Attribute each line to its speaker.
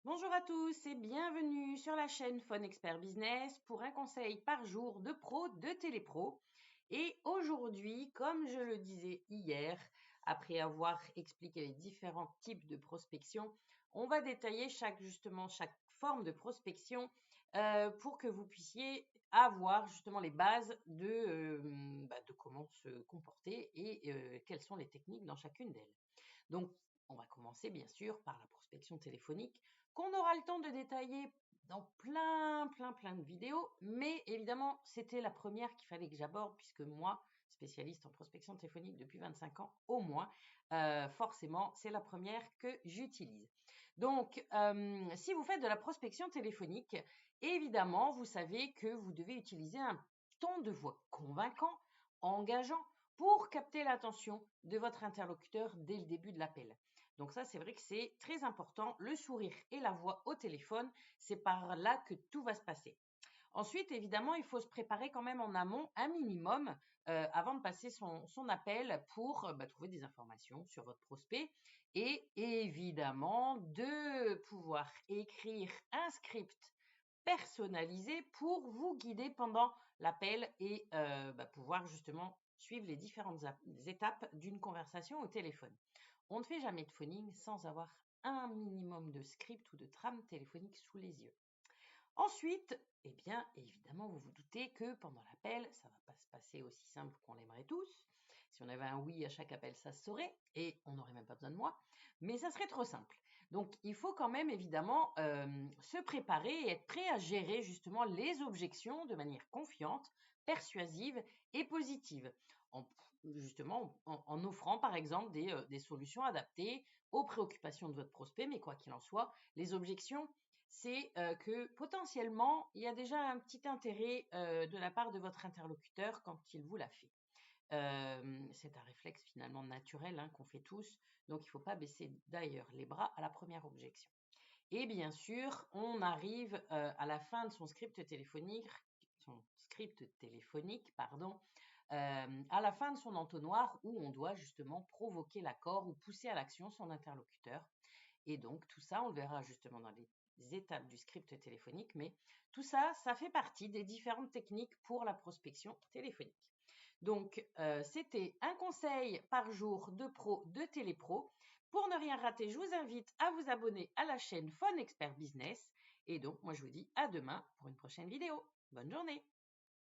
Speaker 1: Bonjour à tous et bienvenue sur la chaîne Phone Expert Business pour un conseil par jour de pro de Télépro. Et aujourd'hui, comme je le disais hier, après avoir expliqué les différents types de prospection, on va détailler chaque forme de prospection pour que vous puissiez avoir justement les bases de comment se comporter et quelles sont les techniques dans chacune d'elles. Donc, on va commencer bien sûr par la prospection téléphonique qu'on aura le temps de détailler dans plein de vidéos. Mais évidemment, c'était la première qu'il fallait que j'aborde puisque moi, spécialiste en prospection téléphonique depuis 25 ans au moins, forcément, c'est la première que j'utilise. Donc, si vous faites de la prospection téléphonique, évidemment, vous savez que vous devez utiliser un ton de voix convaincant, engageant, pour capter l'attention de votre interlocuteur dès le début de l'appel. Donc ça, c'est vrai que c'est très important. Le sourire et la voix au téléphone, c'est par là que tout va se passer. Ensuite, évidemment, il faut se préparer quand même en amont un minimum avant de passer son appel pour trouver des informations sur votre prospect et évidemment de pouvoir écrire un script personnalisé pour vous guider pendant l'appel et pouvoir justement suivre les différentes étapes d'une conversation au téléphone. On ne fait jamais de phoning sans avoir un minimum de script ou de trame téléphonique sous les yeux. Ensuite, eh bien, évidemment, vous vous doutez que pendant l'appel, ça ne va pas se passer aussi simple qu'on l'aimerait tous. Si on avait un oui à chaque appel, ça se saurait et on n'aurait même pas besoin de moi, mais ça serait trop simple. Donc, il faut quand même évidemment se préparer et être prêt à gérer justement les objections de manière confiante, persuasive et positive. En offrant par exemple des solutions adaptées aux préoccupations de votre prospect, mais quoi qu'il en soit, les objections, c'est que potentiellement, il y a déjà un petit intérêt de la part de votre interlocuteur quand il vous l'a fait. C'est un réflexe finalement naturel qu'on fait tous, donc il ne faut pas baisser d'ailleurs les bras à la première objection. Et bien sûr, on arrive à la fin de son script téléphonique, à la fin de son entonnoir où on doit justement provoquer l'accord ou pousser à l'action son interlocuteur. Et donc, tout ça, on le verra justement dans les étapes du script téléphonique, mais tout ça, ça fait partie des différentes techniques pour la prospection téléphonique. Donc, c'était un conseil par jour de pro de Télépro. Pour ne rien rater, je vous invite à vous abonner à la chaîne Phone Expert Business. Et donc, moi, je vous dis à demain pour une prochaine vidéo. Bonne journée!